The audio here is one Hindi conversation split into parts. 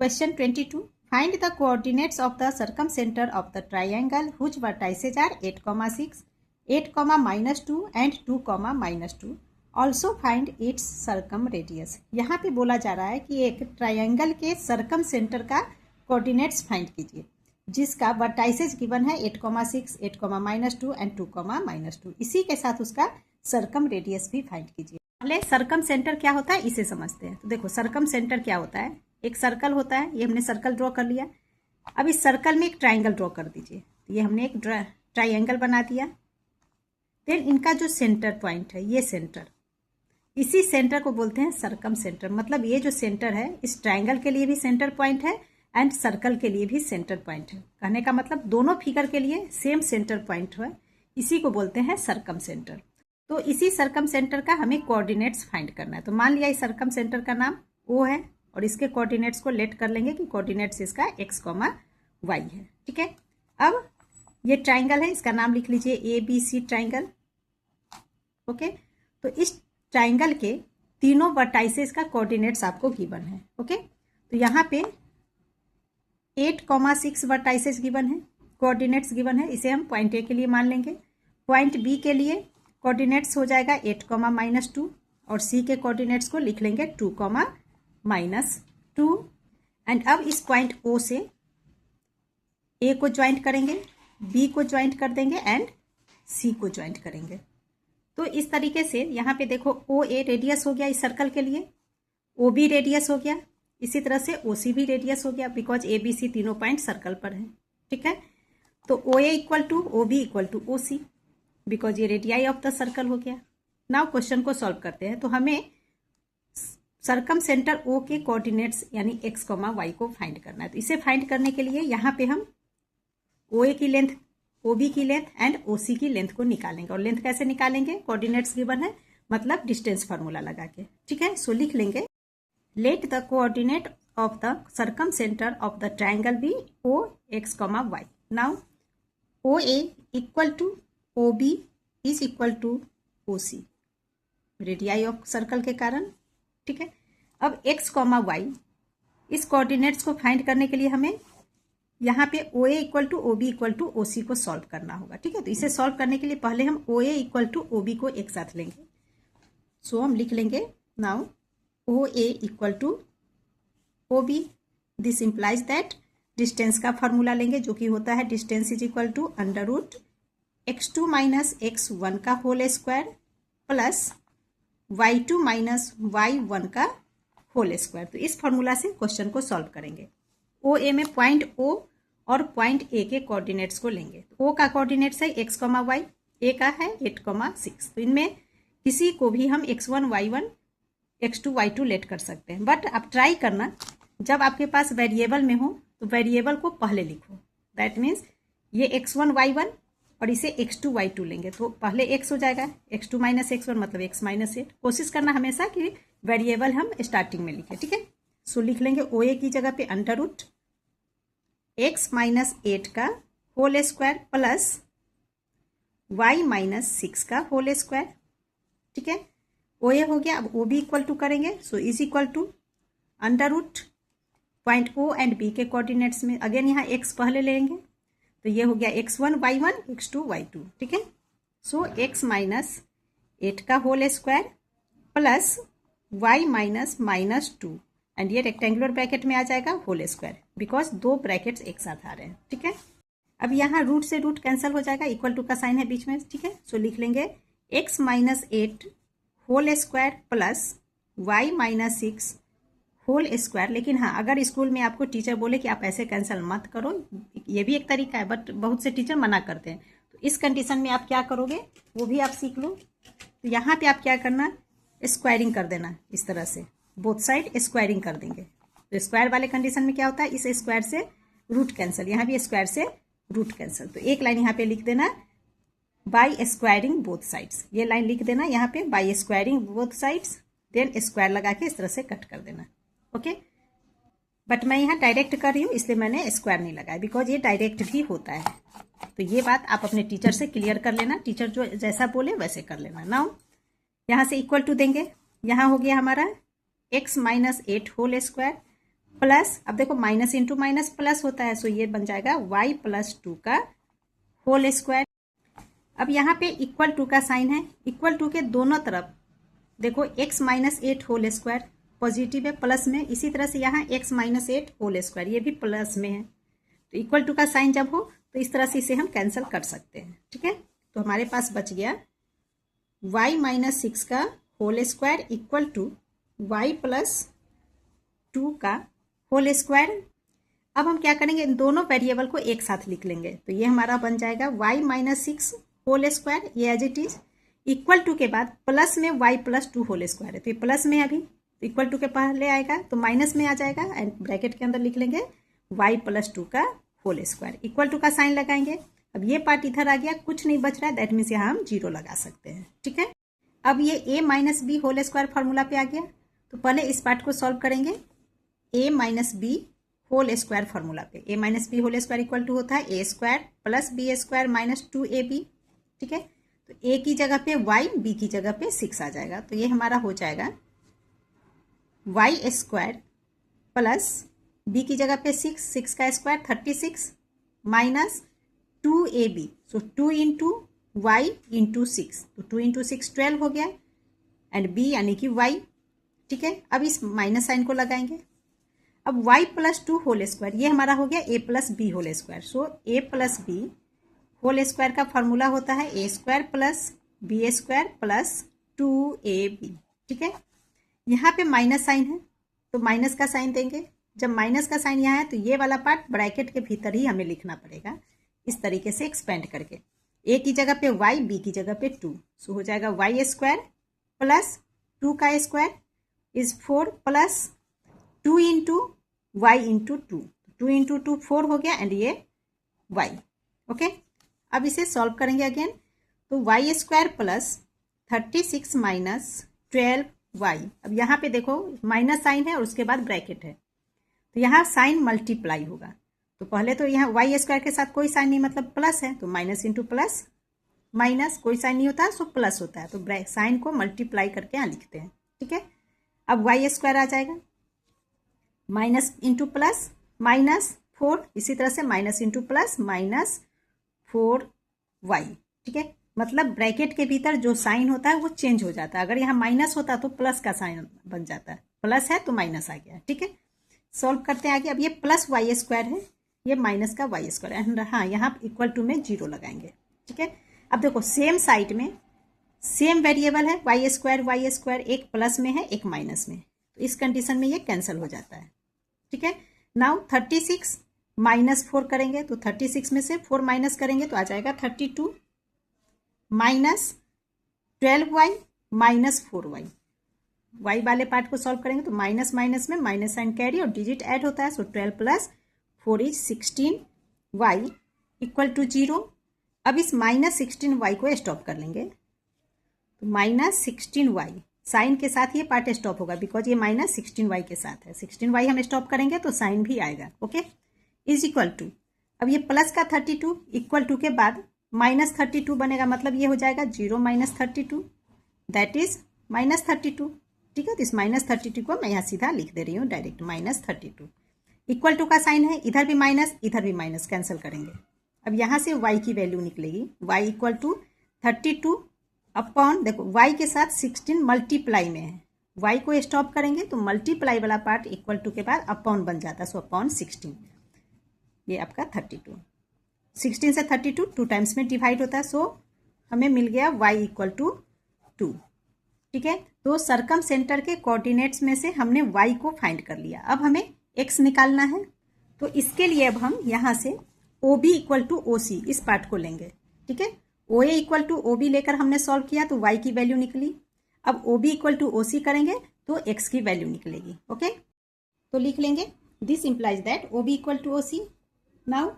Question 22. Find the coordinates of the circumcenter of the triangle whose vertices are 8, 6, 8, -2 and 2, -2. Also find its circumradius. यहाँ पे बोला जा रहा है कि एक ट्रायंगल के सर्कम सेंटर का कोऑर्डिनेट्स फाइंड कीजिए जिसका वर्टाइसेज गिवन है 8, 6, 8, -2 एंड 2, -2. इसी के साथ उसका सर्कम रेडियस भी फाइंड कीजिए. पहले सर्कम सेंटर क्या होता है इसे समझते हैं. तो देखो सर्कम सेंटर क्या होता है. एक सर्कल होता है, ये हमने सर्कल ड्रॉ कर लिया. अब इस सर्कल में एक ट्रायंगल ड्रॉ कर दीजिए. तो ये हमने एक ट्रायंगल बना दिया. देन इनका जो सेंटर पॉइंट है ये सेंटर, इसी सेंटर को बोलते हैं सर्कम सेंटर. मतलब ये जो सेंटर है इस ट्रायंगल के लिए भी सेंटर पॉइंट है एंड सर्कल के लिए भी सेंटर पॉइंट है. कहने का मतलब दोनों फिगर के लिए सेम सेंटर पॉइंट है. इसी को बोलते हैं सर्कम सेंटर. तो इसी सर्कम सेंटर का हमें कोऑर्डिनेट्स फाइंड करना है. तो मान लिया इस सर्कम सेंटर का नाम O है और इसके कोऑर्डिनेट्स को लेट कर लेंगे कि कोऑर्डिनेट्स इसका x, y है. ठीक है. अब ये ट्रायंगल है, इसका नाम लिख लीजिए ABC ट्रायंगल. ओके. तो इस ट्रायंगल के तीनों वर्टाइसेस का कोऑर्डिनेट्स आपको गिवन है. ओके. तो यहाँ पे 8, 6 वर्टाइसेस गिवन है, कोऑर्डिनेट्स गिवन है. इसे हम पॉइंट A के लिए मान लेंगे. पॉइंट B के लिए कोऑर्डिनेट्स हो जाएगा 8, -2 और C के कोऑर्डिनेट्स को लिख लेंगे 2, -2. एंड अब इस पॉइंट O से A को ज्वाइंट करेंगे, B को ज्वाइंट कर देंगे एंड C को ज्वाइंट करेंगे. तो इस तरीके से यहाँ पे देखो OA रेडियस हो गया इस सर्कल के लिए, OB रेडियस हो गया, इसी तरह से OC भी रेडियस हो गया बिकॉज ABC तीनों पॉइंट सर्कल पर है. ठीक है. तो OA = OB = OC बिकॉज ये रेडियाई ऑफ द सर्कल हो गया. नाउ क्वेश्चन को सॉल्व करते हैं. तो हमें सर्कम सेंटर O के कोऑर्डिनेट्स यानी x, y को फाइंड करना है. तो इसे फाइंड करने के लिए यहाँ पे हम OA की लेंथ, OB की लेंथ एंड OC की लेंथ को निकालेंगे. और लेंथ कैसे निकालेंगे, कोऑर्डिनेट्स गिवन है मतलब डिस्टेंस फार्मूला लगा के. ठीक है. सो लिख लेंगे let the coordinate of the circumcentre of the triangle be O, x, y. Now OA = OB = OC radii of circle के कारण. ठीक है. अब x, y इस कोऑर्डिनेट्स को फाइंड करने के लिए हमें यहाँ पे OA = OB = OC को सॉल्व करना होगा. ठीक है. तो इसे सॉल्व करने के लिए पहले हम OA = OB को एक साथ लेंगे. सो हम लिख लेंगे now OA = OB. This implies that distance का फॉर्मूला लेंगे जो कि होता है डिस्टेंस = x2 - x1 का whole square plus y2 - y1 का होल स्क्वायर. तो इस फॉर्मूला से क्वेश्चन को सॉल्व करेंगे. OA में पॉइंट O और पॉइंट A के कोऑर्डिनेट्स को लेंगे. O का कोऑर्डिनेट्स है x, y, A का है 8, 6. तो इनमें किसी को भी हम x1, y1, x2, y2 late कर सकते हैं. बट आप ट्राई करना जब आपके पास वेरिएबल में हो तो वेरिएबल को पहले लिखो. दैट मीन्स ये x1, y1 और इसे x2, y2 लेंगे तो पहले x हो जाएगा, x2 - x1 मतलब x - 8. कोशिश करना हमेशा कि वेरिएबल हम स्टार्टिंग में लिखें. ठीक है. सो लिख लेंगे OA की जगह पे √x - 8 का होल स्क्वायर प्लस y - 6 का होल स्क्वायर. ठीक है. OA हो गया. अब OB = करेंगे. So is equal to √ point O and B के कोऑर्डिनेट्स में अगेन यहाँ x पहले लेंगे तो ये हो गया x1, y1, x2, y2. ठीक है. सो x - 8 का whole square plus y - 2 and ये रेक्टेंगुलर ब्रैकेट में आ जाएगा होल स्क्वायर बिकॉज दो ब्रैकेट्स एक साथ आ रहे हैं. ठीक है. अब यहाँ रूट से रूट कैंसिल हो जाएगा, इक्वल टू का साइन है बीच में. ठीक है. सो लिख लेंगे x - 8 whole square plus y - 6 whole square. लेकिन हाँ, अगर स्कूल में आपको टीचर बोले कि आप ऐसे कैंसिल मत करो, ये भी एक तरीका है बट बहुत से टीचर मना करते हैं. तो इस कंडीशन में आप क्या करोगे वो भी आप सीख लो. तो यहाँ पे आप क्या करना, स्क्वायरिंग कर देना. इस तरह से बोथ साइड स्क्वायरिंग कर देंगे. तो स्क्वायर वाले कंडीशन में क्या होता है, इस स्क्वायर से रूट कैंसिल, यहाँ भी स्क्वायर से रूट कैंसिल. तो एक लाइन यहाँ पे लिख देना बाय स्क्वायरिंग बोथ साइड्स. ये लाइन लिख देना यहाँ पे by squaring both sides, then square लगा के इस तरह से कट कर देना. ओके. बट मैं यहाँ डायरेक्ट कर रही हूँ इसलिए मैंने स्क्वायर नहीं लगाया बिकॉज ये डायरेक्ट भी होता है. तो ये बात आप अपने टीचर से क्लियर कर लेना. टीचर जो जैसा बोले वैसे कर लेना. नाउ यहाँ से इक्वल टू देंगे. यहाँ हो गया हमारा x - 8 होल स्क्वायर प्लस, अब देखो माइनस इंटू माइनस प्लस होता है, सो ये बन जाएगा y प्लस 2 का होल स्क्वायर। अब यहाँ पे इक्वल टू का साइन है, इक्वल टू के दोनों तरफ देखो x minus 8 whole square positive है प्लस में, इसी तरह से यहाँ x माइनस 8 होल स्क्वायर ये भी प्लस में है। तो इक्वल टू का साइन जब हो तो इस तरह से इसे हम कैंसिल कर सकते हैं, ठीक है। तो हमारे पास बच गया y माइनस 6 का whole square equal to y plus 2 का होल स्क्वायर। अब हम क्या करेंगे, इन दोनों वेरिएबल को एक साथ लिख लेंगे, तो ये हमारा बन जाएगा y माइनस 6 होल स्क्वायर, ये as it is, equal to के बाद प्लस में y प्लस 2 होल स्क्वायर है, तो ये प्लस में अभी तो इक्वल टू के पहले आएगा तो माइनस में आ जाएगा एंड ब्रैकेट के अंदर लिख लेंगे y प्लस 2 का होल स्क्वायर, इक्वल टू का साइन लगाएंगे। अब ये पार्ट इधर आ गया, कुछ नहीं बच रहा है, दैट मीन्स यहाँ हम 0 लगा सकते हैं, ठीक है। अब ये a minus b whole square formula पे आ गया, तो पहले इस पार्ट को सॉल्व करेंगे a minus b whole square formula पे। a minus b whole square equal to होता है a square plus b square minus 2ab, ठीक है। तो a की जगह पे y, b की जगह पे 6 आ जाएगा, तो ये हमारा हो जाएगा y स्क्वायर प्लस b की जगह पे 6, 6 का स्क्वायर 36 माइनस 2ab, सो 2 इंटू वाई इंटू 6, तो 2 इंटू 6 12 हो गया एंड b यानी कि y, ठीक है। अब इस माइनस साइन को लगाएंगे। अब y प्लस 2 होल स्क्वायर ये हमारा हो गया a plus b whole square, so a plus b whole square का फॉर्मूला होता है a square plus b square plus 2ab, ठीक है। यहाँ पे माइनस साइन है तो माइनस का साइन देंगे, जब माइनस का साइन यहाँ है तो ये वाला पार्ट ब्रैकेट के भीतर ही हमें लिखना पड़ेगा, इस तरीके से एक्सपेंड करके, a की जगह पे y, b की जगह पे 2, सो हो जाएगा y स्क्वायर प्लस 2 का square is 4 plus 2 into y into 2, 2 into 2 4 हो गया एंड ये y, ओके। अब इसे सॉल्व करेंगे अगेन, तो y square plus 36 minus 12y, अब यहाँ पे देखो माइनस साइन है और उसके बाद ब्रैकेट है, तो यहाँ साइन मल्टीप्लाई होगा, तो पहले तो यहाँ y स्क्वायर के साथ कोई साइन नहीं, मतलब प्लस है, तो माइनस इंटू प्लस, माइनस कोई साइन नहीं होता सो प्लस होता है, तो साइन को मल्टीप्लाई करके यहाँ लिखते हैं, ठीक है। अब y स्क्वायर आ जाएगा माइनस इंटू प्लस माइनस 4, इसी तरह से minus into plus minus 4y, ठीक है। मतलब ब्रैकेट के भीतर जो साइन होता है वो चेंज हो जाता है, अगर यहाँ माइनस होता तो प्लस का साइन बन जाता है, प्लस है तो माइनस आ गया, ठीक है। सॉल्व करते हैं आगे। अब ये प्लस वाई स्क्वायर है, ये माइनस का वाई स्क्वायर है, हाँ यहाँ इक्वल टू में 0 लगाएंगे, ठीक है। अब देखो सेम साइड में सेम वेरिएबल है, वाई स्क्वायर एक प्लस में है एक माइनस में, तो इस कंडीशन में ये कैंसिल हो जाता है, ठीक है। नाउ 36 माइनस 4 करेंगे तो 36 में से 4 माइनस करेंगे तो आ जाएगा 32 minus 12y minus 4y, y वाले पार्ट को सॉल्व करेंगे तो माइनस माइनस में माइनस साइन कैरी और डिजिट ऐड होता है, so 12 plus 4 is 16y equal to 0। अब इस माइनस 16y को स्टॉप कर लेंगे, तो माइनस 16y साइन के साथ ये पार्ट स्टॉप होगा बिकॉज ये माइनस 16y के साथ है, 16y हम स्टॉप करेंगे तो साइन भी आएगा, ओके, इज इक्वल टू, अब ये प्लस का 32 इक्वल टू के बाद माइनस 32 बनेगा, मतलब ये हो जाएगा 0 माइनस 32 दैट इज माइनस 32, ठीक है। तो इस माइनस 32 को मैं यहाँ सीधा लिख दे रही हूँ डायरेक्ट, माइनस 32 इक्वल टू का साइन है, इधर भी माइनस इधर भी माइनस, कैंसिल करेंगे। अब यहाँ से y की वैल्यू निकलेगी, y इक्वल टू 32 अपॉन, देखो y के साथ 16 मल्टीप्लाई में है, y को स्टॉप करेंगे तो मल्टीप्लाई वाला पार्ट इक्वल टू के बाद अपॉन बन जाता है, सो अपॉन 16, ये आपका 32, 16 से 32 2 टाइम्स में डिवाइड होता है, सो हमें मिल गया y इक्वल टू 2, ठीक है। तो सरकम सेंटर के कोऑर्डिनेट्स में से हमने y को फाइंड कर लिया, अब हमें x निकालना है, तो इसके लिए अब हम यहाँ से OB इक्वल टू OC इस पार्ट को लेंगे, ठीक है। OA इक्वल टू OB लेकर हमने सॉल्व किया तो y की वैल्यू निकली, अब OB इक्वल टू OC करेंगे तो x की वैल्यू निकलेगी, ओके। तो लिख लेंगे this implies that OB equal to OC। Now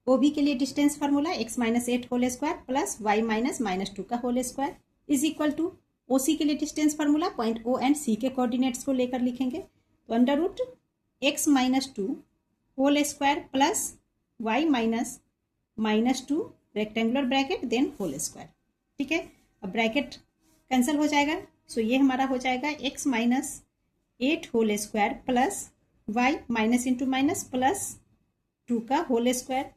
OB के लिए distance formula x minus 8 whole square plus y minus minus 2 का whole square is equal to OC के लिए distance formula point O and C के कोऑर्डिनेट्स को लेकर लिखेंगे, तो under root x minus 2 whole square plus y minus minus 2 rectangular bracket then whole square, ठीक है। अब ब्रैकेट कैंसिल हो जाएगा, सो ये हमारा हो जाएगा x minus 8 whole square plus y minus into minus plus 2 का whole square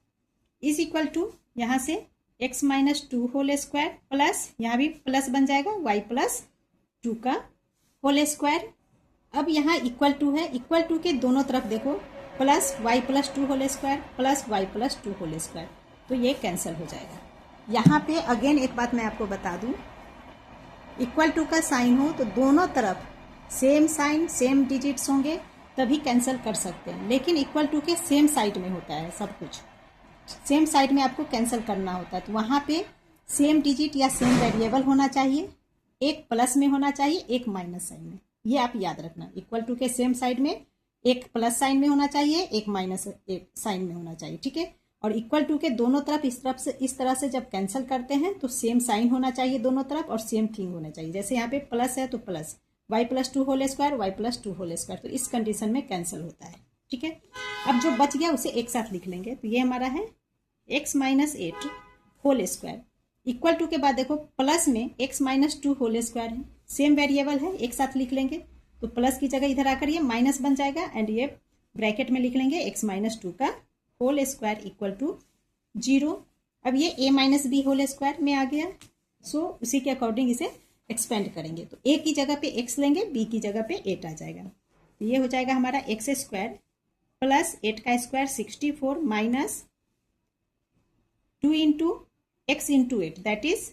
is equal to यहाँ से x minus 2 whole square plus यहाँ भी प्लस बन जाएगा y प्लस 2 का होल स्क्वायर। अब यहाँ इक्वल टू है, इक्वल टू के दोनों तरफ देखो plus y plus 2 whole square plus y plus 2 whole square, तो ये कैंसिल हो जाएगा। यहाँ पे अगेन एक बात मैं आपको बता दूँ, इक्वल टू का साइन हो तो दोनों तरफ सेम साइन सेम डिजिट्स होंगे तभी कैंसिल कर सकते हैं, लेकिन इक्वल टू के सेम साइड में होता है, सब कुछ सेम साइड में आपको कैंसिल करना होता है, तो वहाँ पे सेम डिजिट या सेम वेरिएबल होना चाहिए, एक प्लस में होना चाहिए एक माइनस साइन में, ये आप याद रखना। इक्वल टू के सेम साइड में एक प्लस साइन में होना चाहिए एक माइनस एक साइन में होना चाहिए, ठीक है। और इक्वल टू के दोनों तरफ इस तरह से जब कैंसिल करते हैं तो सेम साइन होना चाहिए दोनों तरफ और सेम थिंग होना चाहिए। जैसे यहाँ पे प्लस है तो plus y plus 2 whole square y plus 2 whole square, तो इस कंडीशन में कैंसिल होता है, ठीक है। अब जो बच गया उसे एक साथ लिख लेंगे, तो ये हमारा है x minus 8 whole square equal to के बाद देखो प्लस में x माइनस 2 होल स्क्वायर है, सेम वेरिएबल है, एक साथ लिख लेंगे, तो प्लस की जगह इधर आकर ये माइनस बन जाएगा एंड ये ब्रैकेट में लिख लेंगे x माइनस 2 का होल स्क्वायर इक्वल टू 0। अब ये a minus b whole square में आ गया, सो उसी के अकॉर्डिंग इसे एक्सपेंड करेंगे, तो a की जगह पे x लेंगे, b की जगह पे 8 आ जाएगा, तो ये हो जाएगा हमारा x स्क्वायर प्लस 8 का square 64 minus 2 into x into 8 that is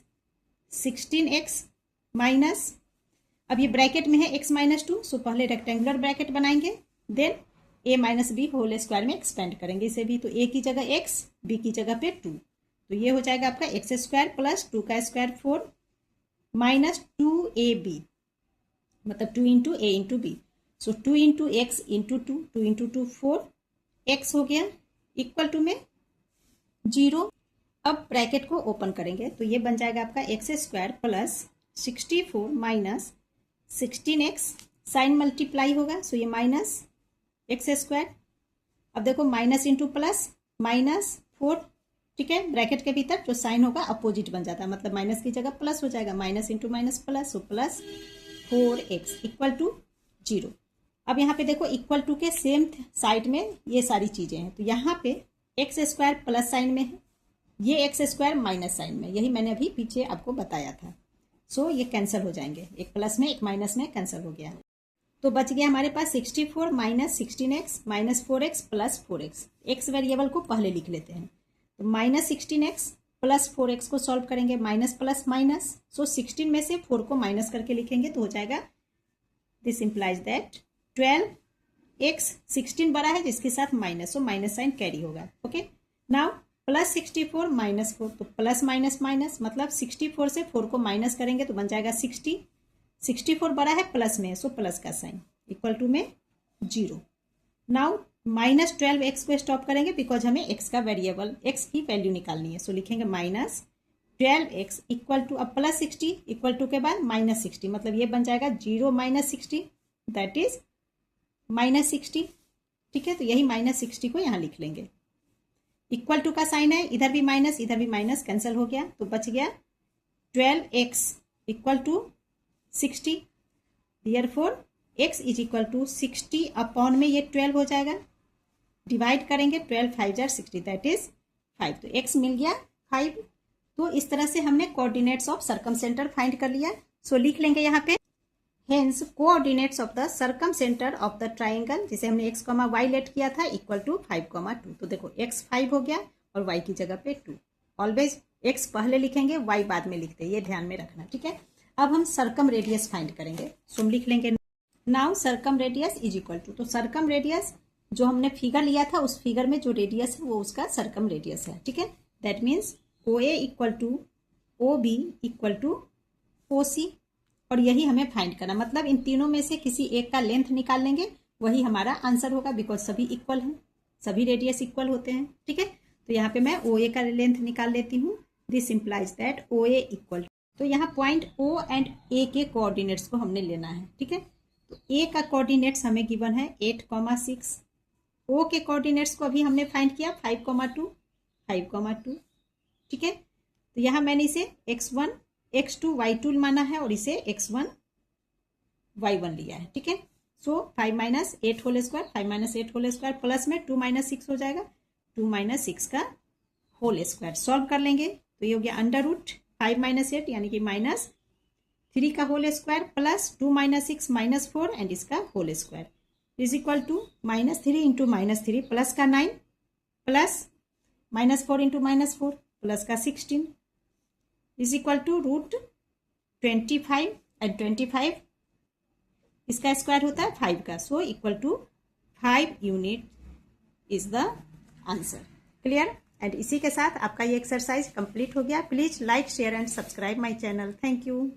16x minus, अब ये ब्रैकेट में है x माइनस 2, सो पहले रेक्टेंगुलर ब्रैकेट बनाएंगे then a minus b whole square में एक्सपेंड करेंगे इसे भी, तो a की जगह x b की जगह पे 2, तो ये हो जाएगा आपका एक्स स्क्वायर प्लस 2 का स्क्वायर 4 माइनस 2ab मतलब 2 इंटू ए इंटू बी, सो 2 into x into 2 into 2 4x हो गया इक्वल टू में 0। अब ब्रैकेट को ओपन करेंगे तो ये बन जाएगा आपका x square plus 64 minus 16x, sign multiply होगा सो ये माइनस एक्स स्क्वायर, अब देखो माइनस इंटू प्लस माइनस 4, ठीक है। ब्रैकेट के भीतर जो साइन होगा अपोजिट बन जाता है, मतलब माइनस की जगह प्लस हो जाएगा, minus into minus plus, so plus 4x equal to 0। अब यहाँ पे देखो इक्वल टू के सेम साइड में ये सारी चीजें हैं, तो यहाँ पे एक्स स्क्वायर प्लस साइन में है, ये एक्स स्क्वायर माइनस साइन में, यही मैंने अभी पीछे आपको बताया था, सो ये कैंसिल हो जाएंगे, एक प्लस में एक माइनस में कैंसिल हो गया, तो बच गया हमारे पास 64 minus 16x minus 4x plus 4x, x variable को पहले लिख लेते हैं, तो माइनस 16x प्लस 4x को सॉल्व करेंगे, माइनस प्लस माइनस, सो 16 में से 4 को माइनस करके लिखेंगे तो हो जाएगा, दिस इंप्लाइज दैट 12x, 16 बड़ा है जिसके साथ minus, so minus sign carry होगा, ओके। नाउ प्लस 64 माइनस 4, तो प्लस माइनस माइनस मतलब 64 से 4 को माइनस करेंगे तो बन जाएगा 60, 64 बड़ा है प्लस में, सो प्लस का साइन इक्वल टू में 0। नाउ माइनस 12x को स्टॉप करेंगे बिकॉज हमें x का वेरिएबल x की वैल्यू निकालनी है, सो लिखेंगे माइनस 12x इक्वल टू, अब प्लस 60 इक्वल टू के बाद माइनस 60, मतलब ये बन जाएगा 0 माइनस 60 दैट इज माइनस 60, ठीक है। तो यही माइनस 60 को यहाँ लिख लेंगे, इक्वल टू का साइन है, इधर भी माइनस कैंसिल हो गया, तो बच गया 12x equal to 60, therefore x is equal to 60 upon में ये 12 हो जाएगा, डिवाइड करेंगे 12 5 जार 60 दैट इज 5, तो x मिल गया 5। तो इस तरह से हमने coordinates of circum centre find कर लिया, सो लिख लेंगे यहाँ पे hence coordinates of the circumcentre of the triangle, जिसे हमने x, y लेट किया था इक्वल टू 5, 2, तो देखो x 5 हो गया और y की जगह पे 2, ऑलवेज x पहले लिखेंगे y बाद में लिखते हैं, ये ध्यान में रखना, ठीक है। अब हम सर्कम रेडियस फाइंड करेंगे, सो हम लिख लेंगे now circumradius is equal to, तो सर्कम रेडियस जो हमने फिगर लिया था उस फिगर में जो रेडियस है वो उसका सर्कम रेडियस है, ठीक है। That means OA equal to OB equal to OC, और यही हमें फाइंड करना, मतलब इन तीनों में से किसी एक का लेंथ निकाल लेंगे, वही हमारा आंसर होगा बिकॉज सभी इक्वल हैं, सभी रेडियस इक्वल होते हैं, ठीक है। तो यहाँ पे मैं OA का लेंथ निकाल लेती हूँ, this implies that OA equal, तो यहाँ पॉइंट O एंड A के कोऑर्डिनेट्स को हमने लेना है, ठीक है। तो A का कोऑर्डिनेट्स हमें गिवन है 8,6, O के कोऑर्डिनेट्स को अभी हमने फाइंड किया 5,2, 5,2, ठीक है। तो यहाँ मैंने इसे x1 x2 y2 माना है और इसे x1 y1 लिया है, ठीक है। So 5 minus 8 whole square, 5 minus 8 whole square plus में 2 माइनस 6 हो जाएगा, 2 माइनस 6 का होल स्क्वायर। सॉल्व कर लेंगे तो ये हो गया अंडर रूट 5 माइनस 8 यानी कि माइनस 3 का whole square plus 2 minus 6 minus 4 and इसका whole square is equal to minus 3 into minus 3 plus का 9 plus minus 4 into minus 4 plus का 16 is equal to root 25 and 25 इसका स्क्वायर होता है 5 का, so equal to 5 unit is the answer. Clear? And इसी के साथ आपका ये एक्सरसाइज कंप्लीट हो गया। Please like share and subscribe my channel. Thank you.